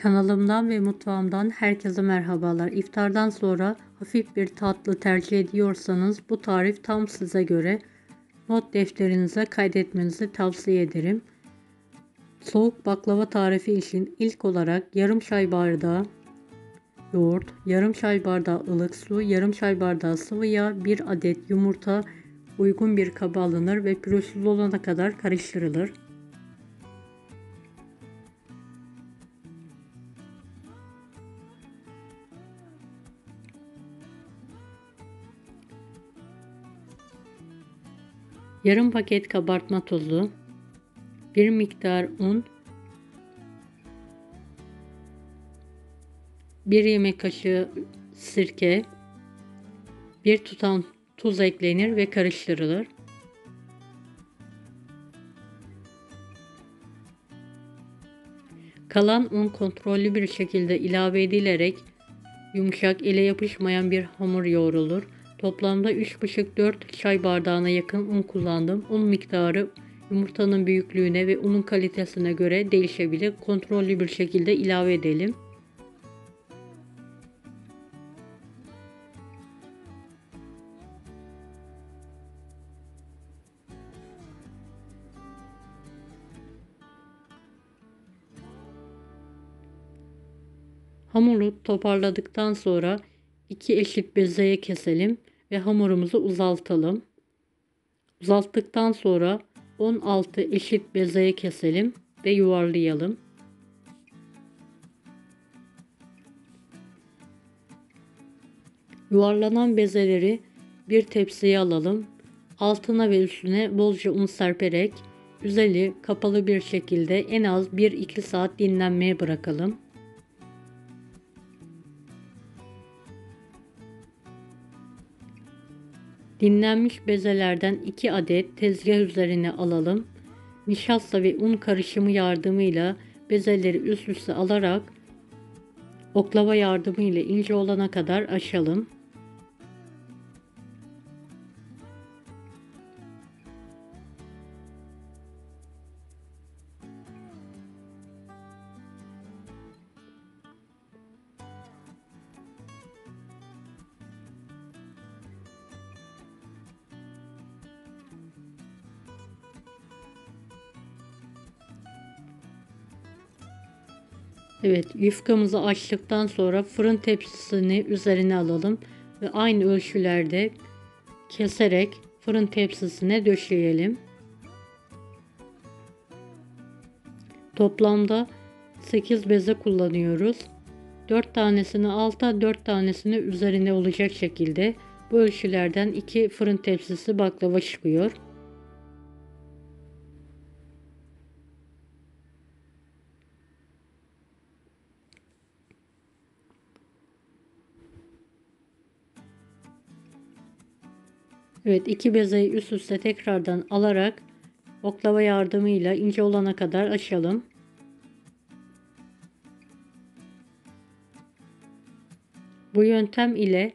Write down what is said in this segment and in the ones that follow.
Kanalımdan ve mutfağımdan herkese merhabalar. İftardan sonra hafif bir tatlı tercih ediyorsanız bu tarif tam size göre. Not defterinize kaydetmenizi tavsiye ederim. Soğuk baklava tarifi için ilk olarak yarım çay bardağı yoğurt, yarım çay bardağı ılık su, yarım çay bardağı sıvı yağ, 1 adet yumurta uygun bir kaba alınır ve pürüzsüz olana kadar karıştırılır. Yarım paket kabartma tozu, bir miktar un, 1 yemek kaşığı sirke, bir tutam tuz eklenir ve karıştırılır. Kalan un kontrollü bir şekilde ilave edilerek yumuşak, ele yapışmayan bir hamur yoğrulur. Toplamda 3,5-4 çay bardağına yakın un kullandım. Un miktarı yumurtanın büyüklüğüne ve unun kalitesine göre değişebilir. Kontrollü bir şekilde ilave edelim. Hamuru toparladıktan sonra 2 eşit bezeye keselim ve hamurumuzu uzaltalım. Uzalttıktan sonra 16 eşit bezeye keselim ve yuvarlayalım. Yuvarlanan bezeleri bir tepsiye alalım. Altına ve üstüne bolca un serperek üzeri kapalı bir şekilde en az 1-2 saat dinlenmeye bırakalım. Dinlenmiş bezelerden 2 adet tezgah üzerine alalım. Nişasta ve un karışımı yardımıyla bezeleri üst üste alarak oklava yardımıyla ince olana kadar açalım. Evet, yufkamızı açtıktan sonra fırın tepsisini üzerine alalım ve aynı ölçülerde keserek fırın tepsisine döşeyelim. Toplamda 8 beze kullanıyoruz. 4 tanesini alta, 4 tanesini üzerine olacak şekilde bu ölçülerden 2 fırın tepsisi baklava çıkıyor. Evet, 2 bezeyi üst üste tekrardan alarak oklava yardımıyla ince olana kadar açalım. Bu yöntem ile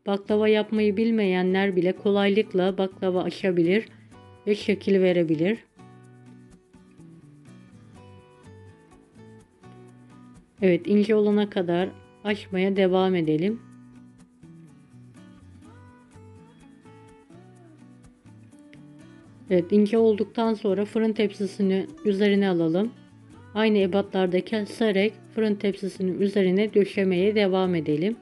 baklava yapmayı bilmeyenler bile kolaylıkla baklava açabilir ve şekil verebilir. Evet, ince olana kadar açmaya devam edelim. Evet, ince olduktan sonra fırın tepsisini üzerine alalım. Aynı ebatlarda keserek fırın tepsisinin üzerine döşemeye devam edelim.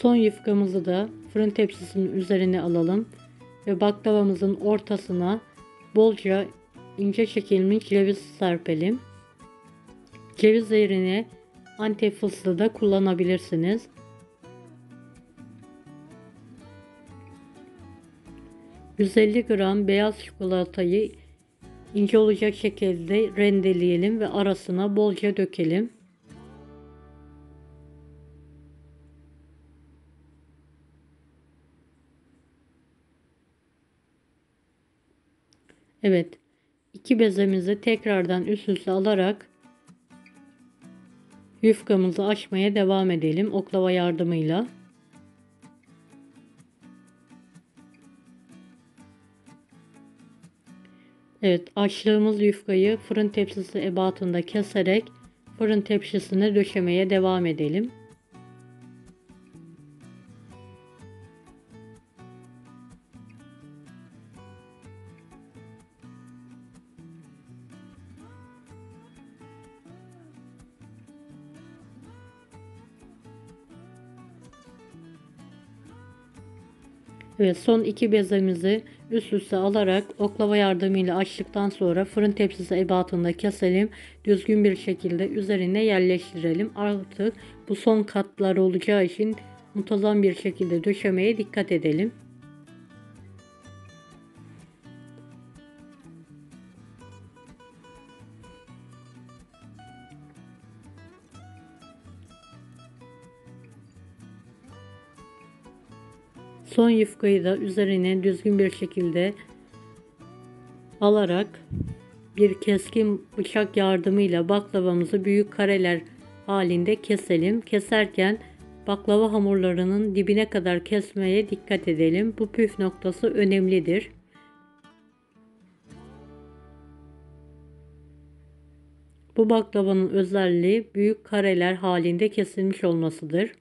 Son yufkamızı da fırın tepsisinin üzerine alalım ve baklavamızın ortasına bolca ince çekilmiş ceviz serpelim. Ceviz yerine Antep fıstığı da kullanabilirsiniz. ...150 gram beyaz çikolatayı ince olacak şekilde rendeleyelim ve arasına bolca dökelim. Evet, İki bezemizi tekrardan üst üste alarak yufkamızı açmaya devam edelim oklava yardımıyla. Evet, açtığımız yufkayı fırın tepsisi ebatında keserek fırın tepsisine döşemeye devam edelim. Evet, son iki bezemizi üst üste alarak oklava yardımıyla açtıktan sonra fırın tepsisi ebatında keselim. Düzgün bir şekilde üzerine yerleştirelim. Artık bu son katlar olacağı için muntazam bir şekilde döşemeye dikkat edelim. Son yufkayı da üzerine düzgün bir şekilde alarak bir keskin bıçak yardımıyla baklavamızı büyük kareler halinde keselim. Keserken baklava hamurlarının dibine kadar kesmeye dikkat edelim. Bu püf noktası önemlidir. Bu baklavanın özelliği büyük kareler halinde kesilmiş olmasıdır.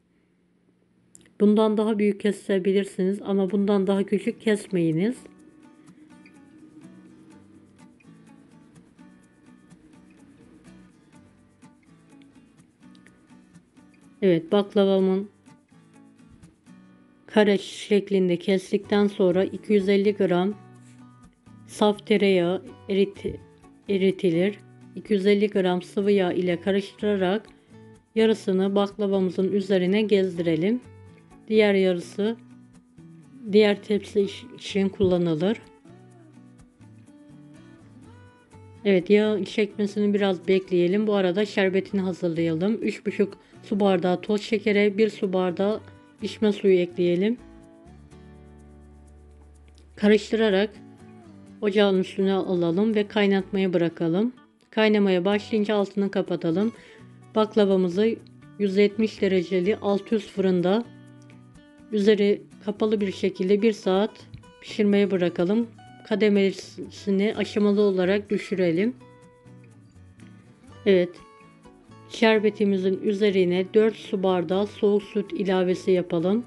Bundan daha büyük kesebilirsiniz ama bundan daha küçük kesmeyiniz. Evet, baklavamın kare şeklinde kestikten sonra 250 gram saf tereyağı eritilir. 250 gram sıvı yağ ile karıştırarak yarısını baklavamızın üzerine gezdirelim. Diğer yarısı diğer tepsi için kullanılır. Evet, yağ çekmesini biraz bekleyelim. Bu arada şerbetini hazırlayalım. 3,5 su bardağı toz şekere 1 su bardağı içme suyu ekleyelim. Karıştırarak ocağın üstüne alalım ve kaynatmaya bırakalım. Kaynamaya başlayınca altını kapatalım. Baklavamızı 170 dereceli alt üst fırında üzeri kapalı bir şekilde 1 saat pişirmeye bırakalım. Kademesini aşamalı olarak düşürelim. Evet, şerbetimizin üzerine 4 su bardağı soğuk süt ilavesi yapalım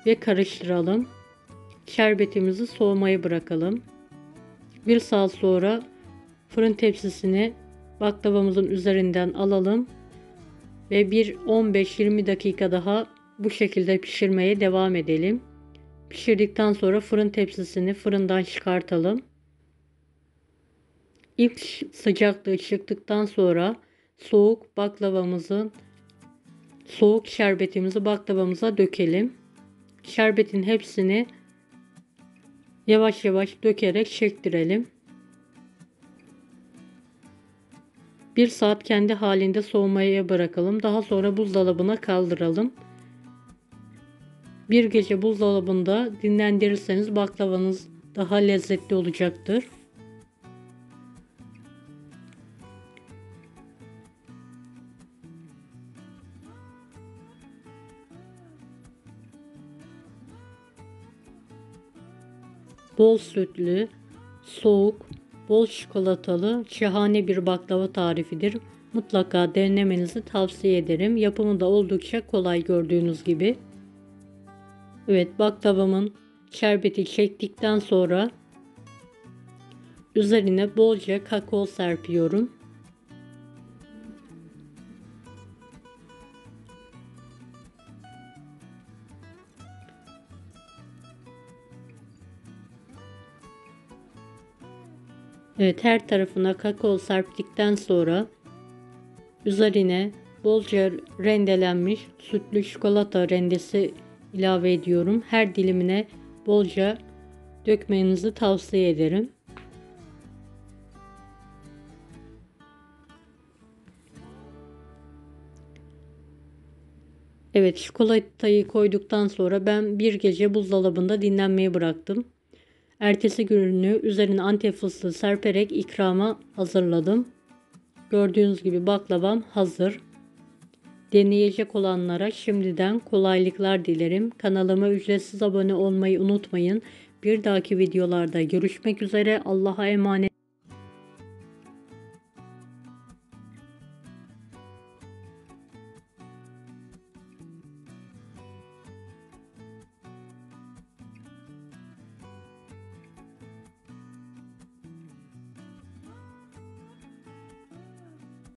ve karıştıralım. Şerbetimizi soğumaya bırakalım. 1 saat sonra fırın tepsisini baklavamızın üzerinden alalım ve bir 15-20 dakika daha bu şekilde pişirmeye devam edelim. Pişirdikten sonra fırın tepsisini fırından çıkartalım. İlk sıcaklığı çıktıktan sonra soğuk şerbetimizi baklavamıza dökelim. Şerbetin hepsini yavaş yavaş dökerek çektirelim. 1 saat kendi halinde soğumaya bırakalım. Daha sonra buzdolabına kaldıralım. Bir gece buzdolabında dinlendirirseniz baklavanız daha lezzetli olacaktır. Bol sütlü, soğuk, bol çikolatalı şahane bir baklava tarifidir. Mutlaka denemenizi tavsiye ederim. Yapımı da oldukça kolay gördüğünüz gibi. Evet, baklavamın şerbeti çektikten sonra üzerine bolca kakao serpiyorum. Evet, her tarafına kakao serptikten sonra üzerine bolca rendelenmiş sütlü çikolata rendesi ilave ediyorum. Her dilimine bolca dökmenizi tavsiye ederim. Evet, çikolatayı koyduktan sonra ben bir gece buzdolabında dinlenmeye bıraktım. Ertesi günü üzerine Antep fıstığı serperek ikrama hazırladım. Gördüğünüz gibi baklavam hazır. Deneyecek olanlara şimdiden kolaylıklar dilerim. Kanalıma ücretsiz abone olmayı unutmayın. Bir dahaki videolarda görüşmek üzere. Allah'a emanet.